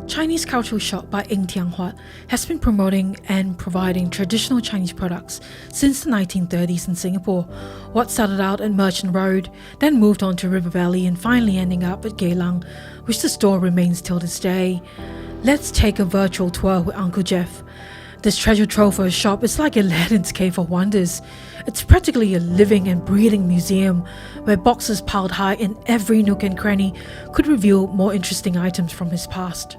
Chinese Cultural Shop by Eng Tiang Huat has been promoting and providing traditional Chinese products since the 1930s in Singapore. What started out at Merchant Road, then moved on to River Valley and finally ending up at Geylang, which the store remains till this day. Let's take a virtual tour with Uncle Jeff. This treasure trove of a shop is like Aladdin's Cave of Wonders. It's practically a living and breathing museum where boxes piled high in every nook and cranny could reveal more interesting items from his past.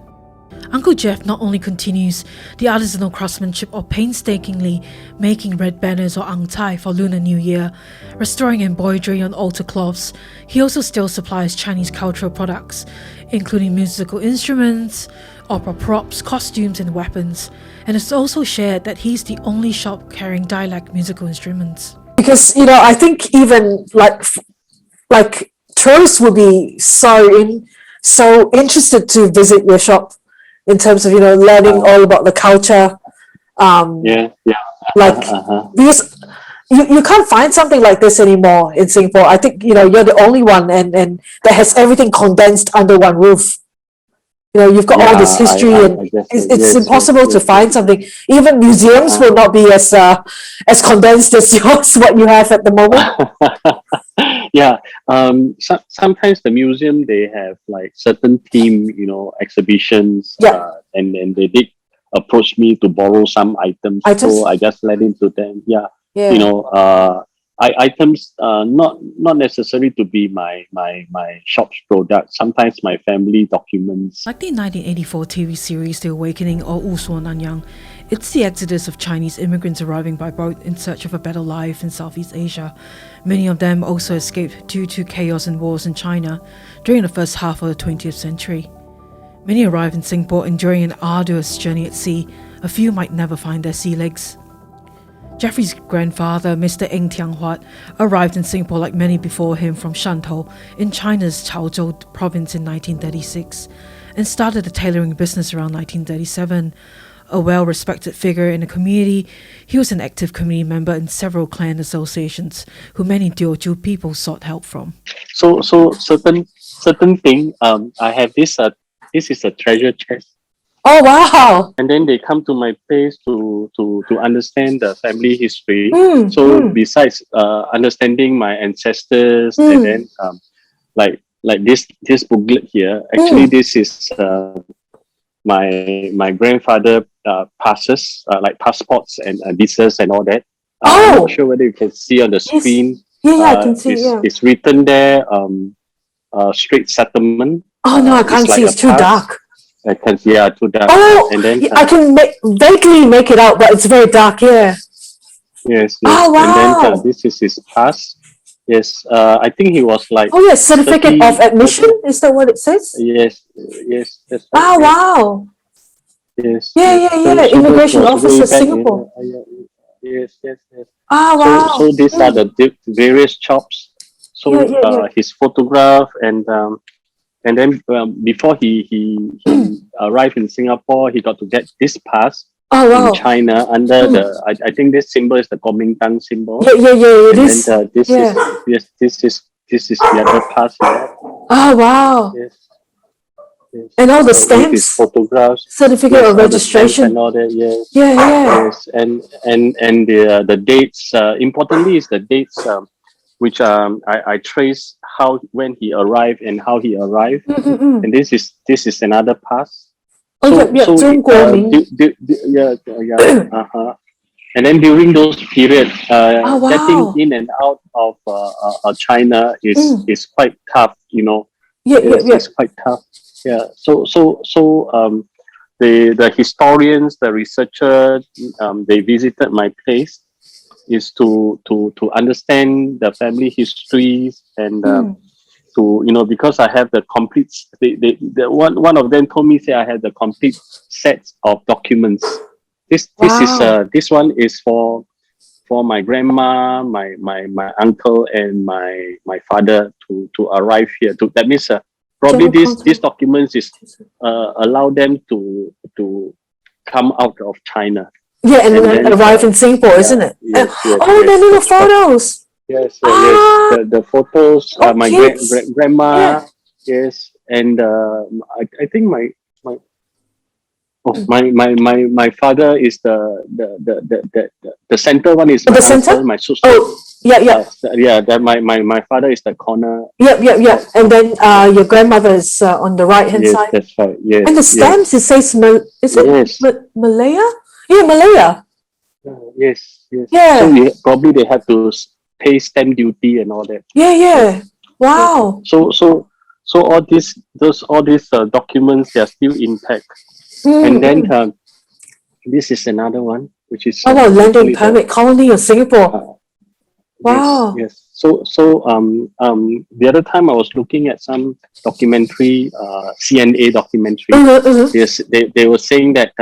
Uncle Jeff not only continues the artisanal craftsmanship of painstakingly making red banners or ang tai for Lunar New Year, restoring embroidery on altar cloths, he also still supplies Chinese cultural products, including musical instruments, opera props, costumes and weapons, and it's also shared that he's the only shop carrying dialect musical instruments. Because, I think even like tourists would be so interested to visit your shop in terms of, learning all about the culture. Because you can't find something like this anymore in Singapore. I think, you're the only one and that has everything condensed under one roof. You've got all this history and it's impossible to find something. Even museums will not be as condensed as yours, what you have at the moment. Sometimes the museum, they have like certain theme, exhibitions, and then they did approach me to borrow some items. So I just let into them. Items not necessary to be my shop's product. Sometimes my family documents. Like the 1984 TV series The Awakening or NANYANG, it's the exodus of Chinese immigrants arriving by boat in search of a better life in Southeast Asia. Many of them also escaped due to chaos and wars in China during the first half of the 20th century. Many arrived in Singapore enduring an arduous journey at sea. A few might never find their sea legs. Jeffrey's grandfather, Mr Eng Tiang Huat, arrived in Singapore like many before him from Shantou in China's Chaozhou province in 1936 and started a tailoring business around 1937. A well-respected figure in the community, he was an active community member in several clan associations who many Teochew people sought help from. So certain thing, I have this is a treasure chest. Oh wow! And then they come to my place to understand the family history. Besides understanding my ancestors, and then like this booklet here. Actually, this is my grandfather passes like passports and visas and all that. I'm not sure whether you can see on the screen. I can see. It's written there. Straight settlement. Oh no, I can't see. It's too dark. I can see, too dark. And then I can vaguely make it out, but it's very dark. Yes. Oh wow! And then this is his past. Yes, I think he was like. Oh yes, certificate of admission. Is that what it says? Yes. That's right. Oh wow! Yes. Yeah. Immigration officer, Singapore. Yes. Oh wow! So these are the various shops. So his photograph and then before he arrived in Singapore, he got to get this pass in China under the I think this symbol is the Kuomintang symbol. It is. And this is the other pass here. Oh wow! Yes. And all the stamps, his photographs, certificate of registration, and all that. Yes. Yes. And the dates. Importantly, is the dates. Which I trace when he arrived and how he arrived, and this is another pass. And then during those periods, getting in and out of China is quite tough. It's quite tough. Yeah. So the historians, the researchers, they visited my place. Is to understand the family histories and to because I have the complete. One of them told me I had the complete set of documents. This one is for my grandma, my uncle, and my father to arrive here. That means probably these documents is allow them to come out of China. Yeah, and then arrive in Singapore, isn't it? Yes, the little photos. Yes. The photos. My grandma. Yes, and I think my My father is the center one is the center. My sister. Oh, yeah. That my father is the corner. Yep. And then your grandmother is on the right hand side. That's right. Yes. And the stamps it says is it Yes. Malaya? Yeah, Malaya. Yes. Yeah. So probably they have to pay stamp duty and all that. Yeah. Wow. So all these documents, they are still intact. And then this is another one, which is landing permit, colony of Singapore. Wow. Yes. So the other time I was looking at some documentary, CNA documentary. Yes, they were saying that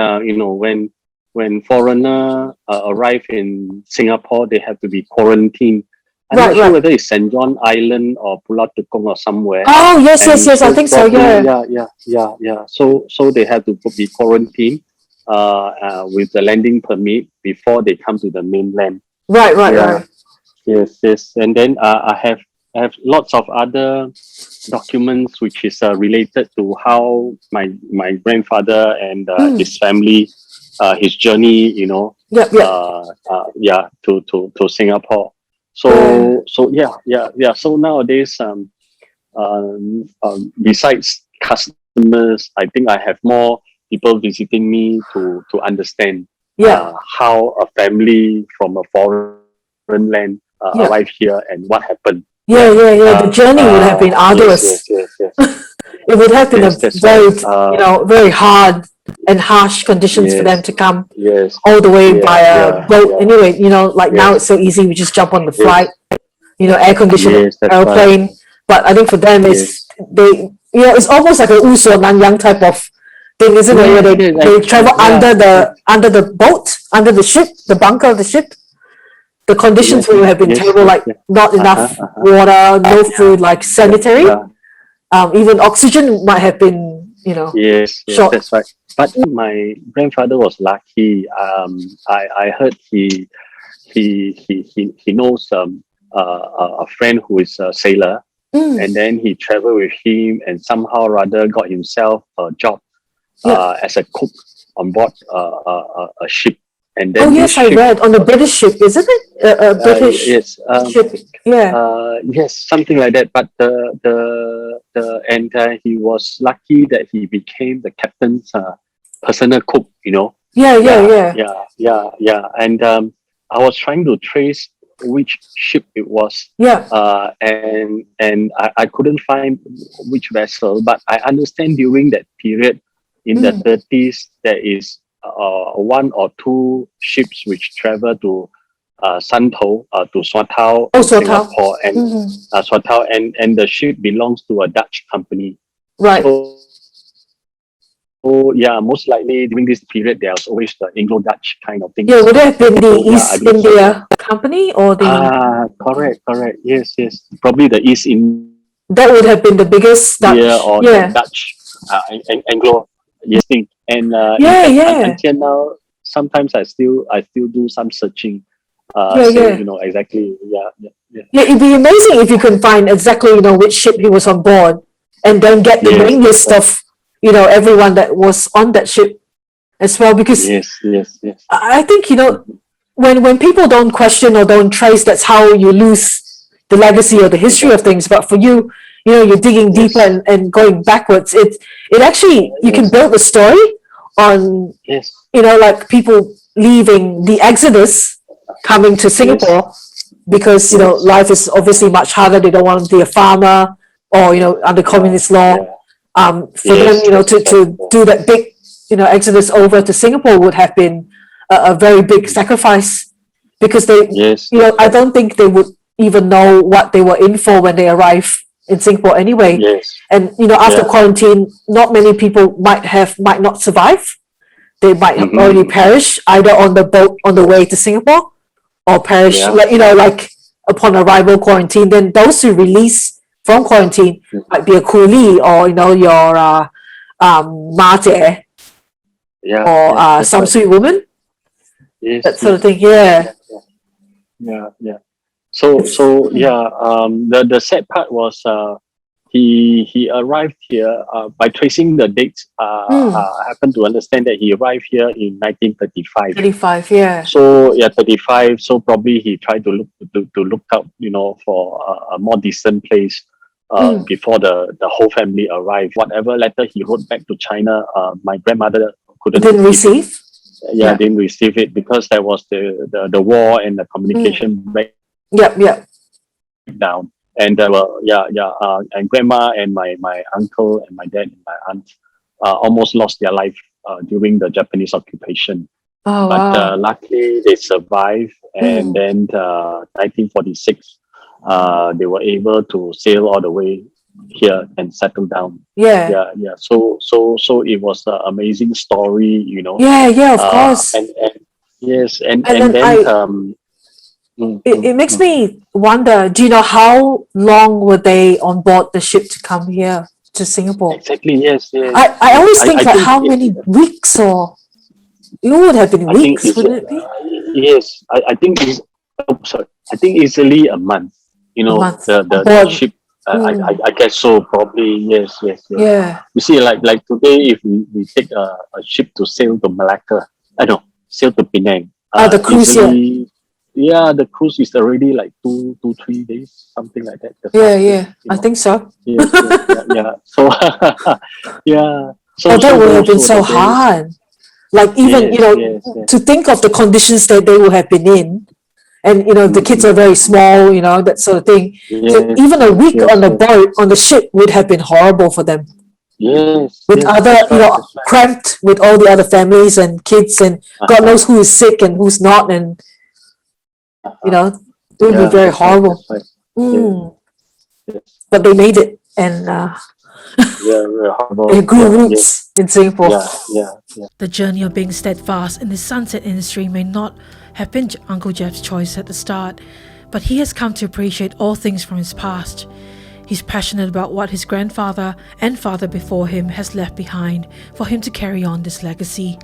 when foreigner arrive in Singapore, they have to be quarantined. I'm not sure whether it's St. John Island or Pulau Tekong or somewhere. Oh yes, I think so. Yeah. So they have to be quarantined with the landing permit before they come to the mainland. Right. Yes. And then I have lots of other documents which is related to how my grandfather and his family, his journey, to Singapore. So So nowadays, besides customers, I think I have more people visiting me to understand how a family from a foreign land arrived here and what happened. The journey would have been arduous. Yes. It would have been very hard and harsh conditions for them to come all the way by a boat. Anyway, now it's so easy. We just jump on the flight, air conditioned airplane. Right. But I think for them, it's almost like a NANYANG type of thing, isn't it? Where they travel under the boat, under the ship, the bunker of the ship. The conditions would have been terrible, like not enough water, no food, like sanitary. Even oxygen might have been, Yes, short. That's right. But my grandfather was lucky. I heard he knows a friend who is a sailor, and then he traveled with him and somehow or other got himself a job as a cook on board a ship. And then I read on the British ship, isn't it? A British ship. Yes, something like that. But he was lucky that he became the captain's personal cook. Yeah. And I was trying to trace which ship it was. And I couldn't find which vessel. But I understand during that period in the 30s, there is one or two ships which travel to Shantou, to Shantou, Singapore, and Shantou, and the ship belongs to a Dutch company. Right. So most likely during this period there was always the Anglo-Dutch kind of thing. Would it have been the East India Company or the? Correct. Yes. Probably the East India. That would have been the biggest Dutch. The Dutch Anglo. Yes, thing. And until now, sometimes I still do some searching. Exactly. It'd be amazing if you can find exactly which ship he was on board, and then get the name list of everyone that was on that ship as well. Because I think when people don't question or don't trace, that's how you lose the legacy or the history of things. But for you, you're digging deeper and going backwards. It actually, you can build a story on, like people leaving the Exodus, coming to Singapore because, life is obviously much harder. They don't want to be a farmer or, under communist law. For them, to do that big, Exodus over to Singapore would have been a very big sacrifice because they, I don't think they would even know what they were in for when they arrive in Singapore anyway. And after quarantine, not many people might not survive. They might have already perished either on the boat on the way to Singapore or perish like upon arrival quarantine. Then those who release from quarantine might be a coolie or your ma jie or some sweet woman. That sort of thing. So the sad part was he arrived here by tracing the dates. I happen to understand that he arrived here in 1935. 35, yeah. So yeah, 35. So probably he tried to look out, for a more decent place before the whole family arrived. Whatever letter he wrote back to China, my grandmother didn't receive. Didn't receive it because there was the war and the communication breakdown. And and grandma and my uncle and my dad and my aunt almost lost their life during the Japanese occupation. But luckily they survived, and then 1946 they were able to sail all the way here and settle down. So it was an amazing story, of course. And yes, and then then it makes me wonder, do you know how long were they on board the ship to come here to Singapore? Exactly, yes. I always think how many weeks, or it would have been weeks, wouldn't it be? Yes, I think I think easily a month. The ship. I guess so. Probably yes. Yeah. You see, like today, if we take a ship to sail to Malacca, sail to Penang. The cruise, the cruise is already like 2-3 days, something like that. I think so. Yes, So So that would have been so hard. Like even to think of the conditions that they would have been in, and the kids are very small, that sort of thing. So even a week on the boat, on the ship, would have been horrible for them. With other, cramped with all the other families and kids, and God knows who is sick and who's not, and it would be very horrible. But they made it, and they grew roots in Singapore. The journey of being steadfast in the sunset industry may not have been Uncle Jeff's choice at the start, but he has come to appreciate all things from his past. He's passionate about what his grandfather and father before him has left behind for him to carry on this legacy.